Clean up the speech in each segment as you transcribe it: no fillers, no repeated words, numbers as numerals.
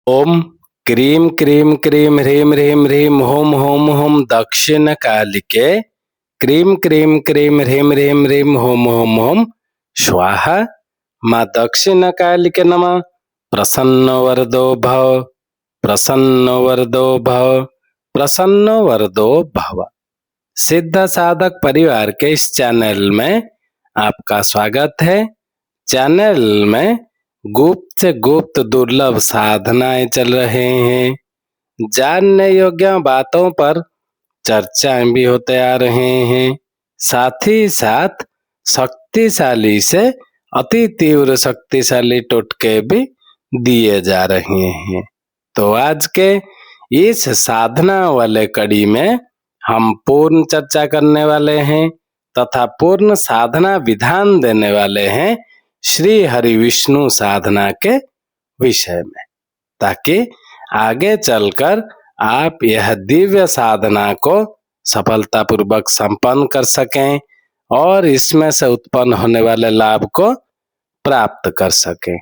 ओम cream cream cream ह्रीम ह्रीम ह्रीम home home home दक्षिण कालिके cream cream cream ह्रीम ह्रीम ह्रीम home home home स्वाहा। माँ दक्षिण कालिके नमः। प्रसन्न वरदो भव, प्रसन्न वरदो भव, प्रसन्न वरदो भव। सिद्ध साधक परिवार के इस चैनल में आपका स्वागत है। चैनल में गुप्त से गुप्त दुर्लभ साधनाएं चल रहे हैं। जानने योग्य बातों पर चर्चाएं भी होते आ रहे हैं। साथ ही साथ शक्तिशाली से अति तीव्र शक्तिशाली टोटके भी दिए जा रहे हैं। तो आज के इस साधना वाले कड़ी में हम पूर्ण चर्चा करने वाले हैं तथा पूर्ण साधना विधान देने वाले हैं श्री हरि विष्णु साधना के विषय में, ताकि आगे चलकर आप यह दिव्य साधना को सफलतापूर्वक संपन्न कर सकें और इसमें से उत्पन्न होने वाले लाभ को प्राप्त कर सकें।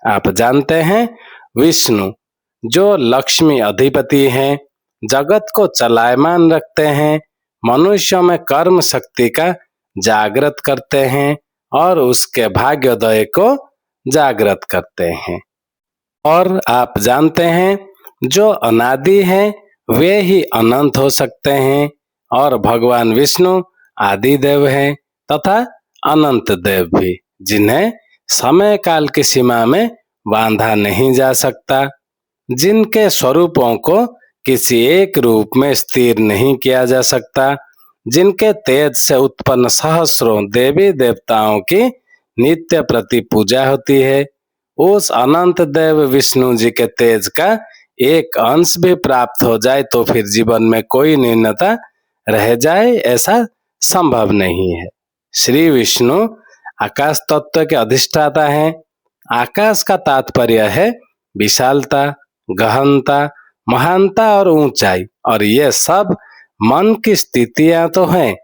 आप जानते हैं विष्णु जो लक्ष्मी अधिपति हैं, जगत को चलायमान रखते हैं, मनुष्यों में कर्म शक्ति का जागृत करते हैं और उसके भाग्योदय को जागृत करते हैं। और आप जानते हैं जो अनादि हैं वे ही अनंत हो सकते हैं और भगवान विष्णु आदि देव हैं तथा अनंत देव भी, जिन्हें समय काल की सीमा में बांधा नहीं जा सकता, जिनके स्वरूपों को किसी एक रूप में स्थिर नहीं किया जा सकता, जिनके तेज से उत्पन्न सहस्रों देवी देवताओं की नित्य प्रति पूजा होती है। उस अनंत देव विष्णु जी के तेज का एक अंश भी प्राप्त हो जाए तो फिर जीवन में कोई न्यूनता रह जाए, ऐसा संभव नहीं है। श्री विष्णु आकाश तत्व के अधिष्ठाता हैं। आकाश का तात्पर्य है विशालता, गहनता, महानता और ऊंचाई, और ये सब मन की स्थितियां तो हैं।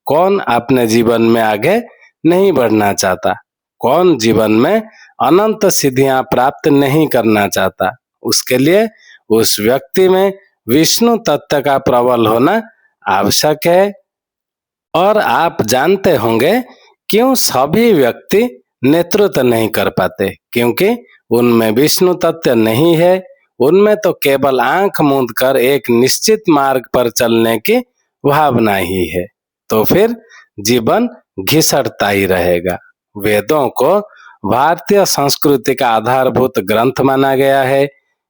कौन अपने जीवन में आगे नहीं बढ़ना चाहता, कौन जीवन में अनंत सिद्धियां प्राप्त नहीं करना चाहता। उसके लिए उस व्यक्ति में विष्णु तत्व का प्रबल होना आवश्यक है। और आप जानते होंगे क्यों सभी व्यक्ति नेतृत्व नहीं कर पाते, क्योंकि उनमें विष्णु तत्व नहीं है। उनमें तो केवल आंख मूंद कर एक निश्चित मार्ग पर चलने की भावना ही है, तो फिर जीवन घिसटता ही रहेगा। वेदों को भारतीय संस्कृति का आधारभूत ग्रंथ माना गया है।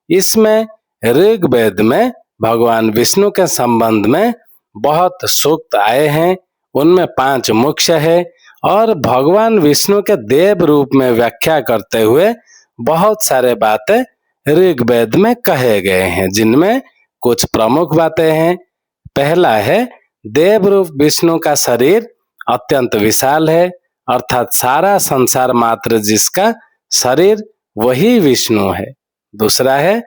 इसमें ऋग्वेद में भगवान विष्णु के संबंध में बहुत सूक्त आए हैं। उनमें 5 मुख्य है और भगवान विष्णु के देव रूप में व्याख्या करते हुए बहुत सारे बातें ऋग्वेद में कहे गए हैं, जिनमें कुछ प्रमुख बातें हैं। पहला है देव रूप विष्णु का शरीर अत्यंत विशाल है, अर्थात सारा संसार मात्र जिसका शरीर वही विष्णु है। दूसरा है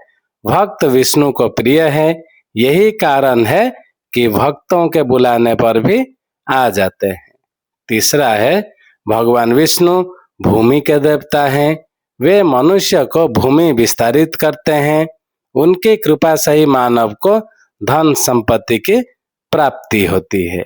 भक्त विष्णु को प्रिय है, यही कारण है कि भक्तों के बुलाने पर भी आ जाते हैं। तीसरा है भगवान विष्णु भूमि के देवता हैं, वे मनुष्य को भूमि विस्तारित करते हैं। उनकी कृपा से ही मानव को धन संपत्ति की प्राप्ति होती है।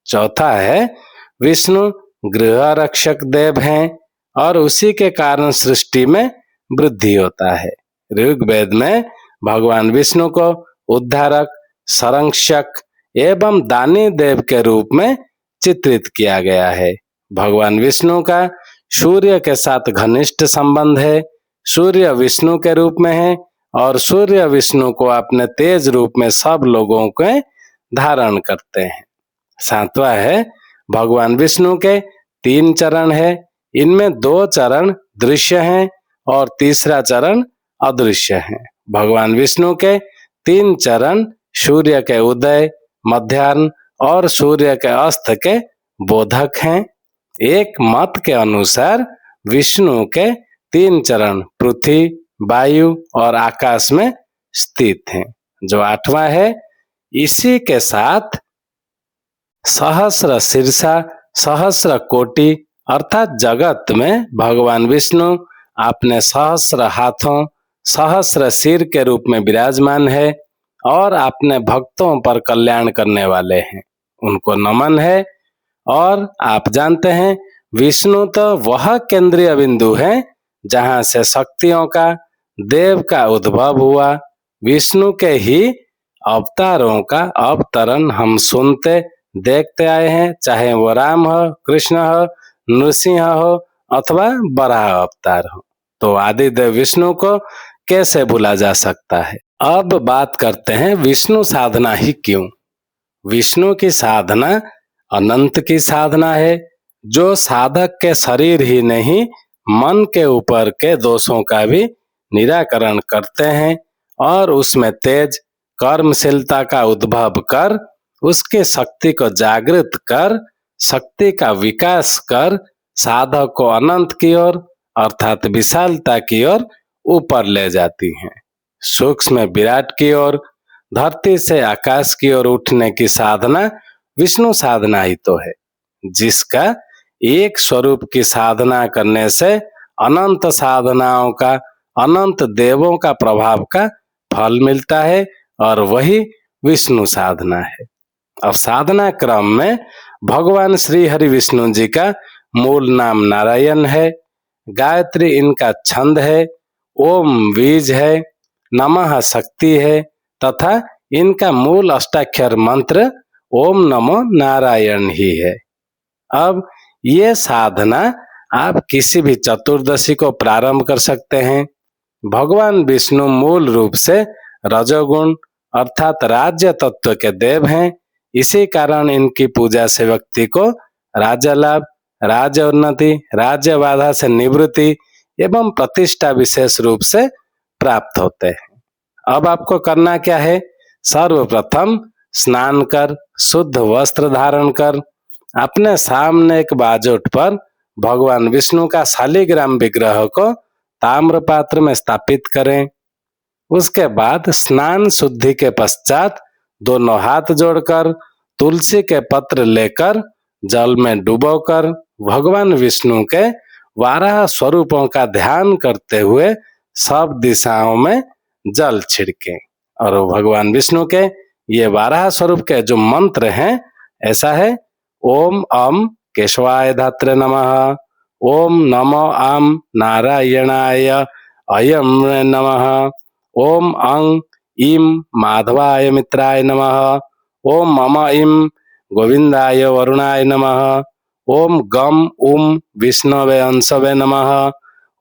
चौथा है विष्णु गृह रक्षक देव हैं और उसी के कारण सृष्टि में वृद्धि होता है। ऋग्वेद में भगवान विष्णु को उद्धारक, संरक्षक एवं दानी देव के रूप में चित्रित किया गया है। भगवान विष्णु का सूर्य के साथ घनिष्ठ संबंध है। सूर्य विष्णु के रूप में है और सूर्य विष्णु को अपने तेज रूप में सब लोगों के धारण करते हैं। 7वां है भगवान विष्णु के 3 चरण है। इनमें 2 चरण दृश्य हैं और तीसरा चरण अदृश्य है। भगवान विष्णु के 3 चरण सूर्य के उदय, मध्याह्न और सूर्य के अस्त के बोधक हैं। एक मत के अनुसार विष्णु के 3 चरण पृथ्वी, वायु और आकाश में स्थित हैं। जो 8वां है, इसी के साथ सहस्र शीर्षा, सहस्र कोटि अर्थात जगत में भगवान विष्णु अपने सहस्र हाथों सहस्र सिर के रूप में विराजमान है और अपने भक्तों पर कल्याण करने वाले हैं, उनको नमन है। और आप जानते हैं विष्णु तो वह केंद्रीय बिंदु है जहां से शक्तियों का, देव का उद्भव हुआ। विष्णु के ही अवतारों का अवतरण हम सुनते देखते आए हैं, चाहे वो राम हो, कृष्ण हो, नृसिंह हो अथवा वराह अवतार हो। तो आदिदेव विष्णु को कैसे भूला जा सकता है। अब बात करते हैं विष्णु साधना ही क्यों। विष्णु की साधना अनंत की साधना है, जो साधक के शरीर ही नहीं मन के ऊपर के दोषों का भी निराकरण करते हैं और उसमें तेज कर्मशीलता का उद्भव कर उसके शक्ति को जागृत कर शक्ति का विकास कर साधक को अनंत की ओर अर्थात विशालता की ओर ऊपर ले जाती हैं। सूक्ष्म विराट की ओर, धरती से आकाश की ओर उठने की साधना विष्णु साधना ही तो है, जिसका एक स्वरूप की साधना करने से अनंत साधनाओं का, अनंत देवों का प्रभाव का फल मिलता है और वही विष्णु साधना है। अब साधना क्रम में भगवान श्री हरि विष्णु जी का मूल नाम नारायण है, गायत्री इनका छंद है, ओम बीज है, नमः शक्ति है तथा इनका मूल अष्टाक्षर मंत्र ओम नमो नारायण ही है। अब ये साधना आप किसी भी चतुर्दशी को प्रारंभ कर सकते हैं। भगवान विष्णु मूल रूप से रजोगुण अर्थात राज्य तत्व के देव हैं, इसी कारण इनकी पूजा से व्यक्ति को राज्य लाभ, राज्य उन्नति, राज्य बाधा से निवृत्ति एवं प्रतिष्ठा विशेष रूप से प्राप्त होते हैं। अब आपको करना क्या है, सर्वप्रथम स्नान कर शुद्ध वस्त्र धारण कर अपने सामने एक बाजोट पर भगवान विष्णु का शालिग्राम विग्रह को ताम्र पात्र में स्थापित करें। उसके बाद स्नान शुद्धि के पश्चात दोनों हाथ जोड़कर तुलसी के पत्र लेकर जल में डुबोकर भगवान विष्णु के वाराह स्वरूपों का ध्यान करते हुए सब दिशाओं में जल छिड़कें और भगवान विष्णु के ये वाराह स्वरूप के जो मंत्र हैं ऐसा है, ओम अम केशवाय धात्रे नमः, ओम नमो आम नारायणाय अयम नमः, ओम अंग इम माधवाय मित्राय नमः, ओम मम इम गोविंदाय वरुणाय नमः, ओम गम उम विष्णवे अंशवे नमः,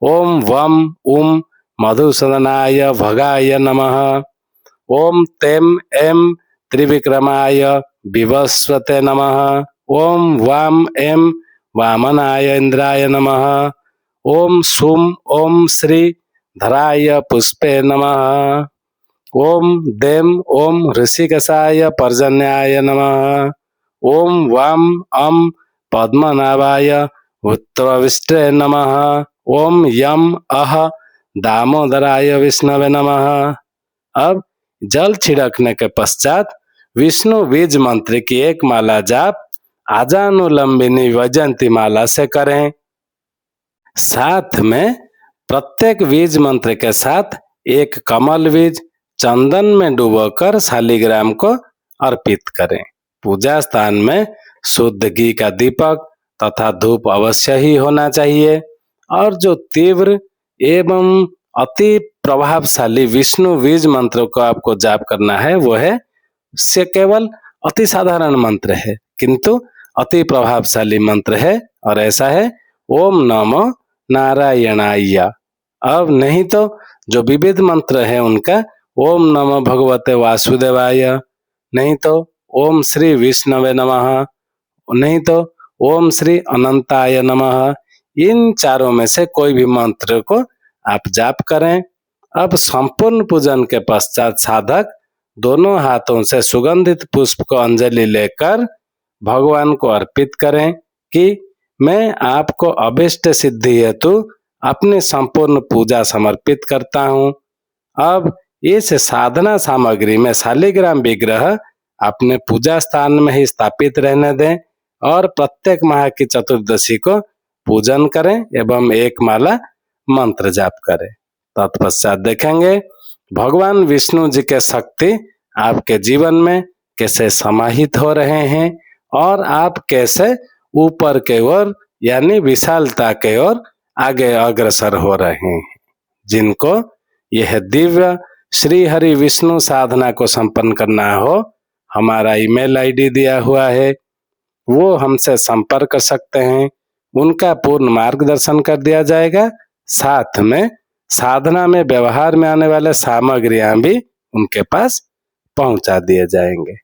ओम वम उम मधुसूदनाय भगाय नमः, ओम तेम एम त्रिविक्रमाय विवस्वते नमः, ओम वाम एम वामनाय इंद्राय नमः, ओम सुम ओम श्री धराय पुष्पे नमः, ओम देम ओम ऋषिकेशाय पर्जन्याय नमः, ओम वाम अम पद्मनाभाय उत्तरविष्टे नमः, ओम यम अह दामोदराय विष्णवे नमः। अब जल छिड़कने के पश्चात विष्णु बीज मंत्र की एक माला जाप आजानुलंबिनी वैजयंती माला से करें। साथ में प्रत्येक बीज मंत्र के साथ एक कमल बीज चंदन में डुबोकर शालिग्राम को अर्पित करें। पूजा स्थान में शुद्ध घी का दीपक तथा धूप अवश्य ही होना चाहिए और जो तीव्र एवं अति प्रभावशाली विष्णु बीज मंत्र को आपको जाप करना है वो है से केवल अति साधारण मंत्र है किंतु अति प्रभावशाली मंत्र है और ऐसा है ओम नमो नारायणाय। अब नहीं तो जो विविध मंत्र है उनका ओम नमो भगवते वासुदेवाय, नहीं तो ओम श्री विष्णवे नमः, नहीं तो ओम श्री अनंताय नमः। इन चारों में से कोई भी मंत्र को आप जाप करें। अब संपूर्ण पूजन के पश्चात साधक दोनों हाथों से सुगंधित पुष्प को अंजलि लेकर भगवान को अर्पित करें कि मैं आपको अभिष्ट सिद्धि हेतु अपनी संपूर्ण पूजा समर्पित करता हूँ। अब इस साधना सामग्री में शालिग्राम विग्रह अपने पूजा स्थान में ही स्थापित रहने दें और प्रत्येक माह की चतुर्दशी को पूजन करें एवं एक माला मंत्र जाप करें। तत्पश्चात देखेंगे भगवान विष्णु जी के शक्ति आपके जीवन में कैसे समाहित हो रहे हैं और आप कैसे ऊपर के ओर यानी विशालता के ओर आगे अग्रसर हो रहे हैं। जिनको यह दिव्य श्री हरि विष्णु साधना को संपन्न करना हो, हमारा ईमेल आईडी दिया हुआ है, वो हमसे संपर्क कर सकते हैं। उनका पूर्ण मार्गदर्शन कर दिया जाएगा। साथ में साधना में व्यवहार में आने वाले सामग्रियां भी उनके पास पहुंचा दिए जाएंगे।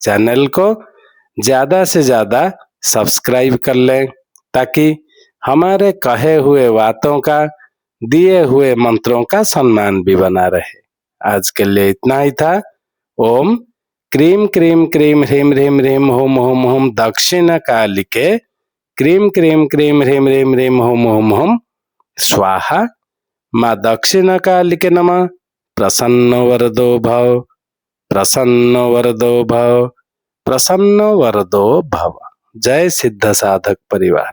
चैनल को ज्यादा से ज्यादा सब्सक्राइब कर लें ताकि हमारे कहे हुए बातों का, दिए हुए मंत्रों का सम्मान भी बना रहे। आज के लिए इतना ही था। ओम क्रीम क्रीम क्रीम ह्रीम ह्रीम ह्रीम होम होम होम दक्षिण कालिके क्रीम क्रीम क्रीम ह्रीम ह्रीम ह्रीम होम होम होम स्वाहा। माँ दक्षिण कालिके नमः। प्रसन्न वरदो भव, प्रसन्न वरदो भव, प्रसन्न वरदो भव। जय सिद्ध साधक परिवार।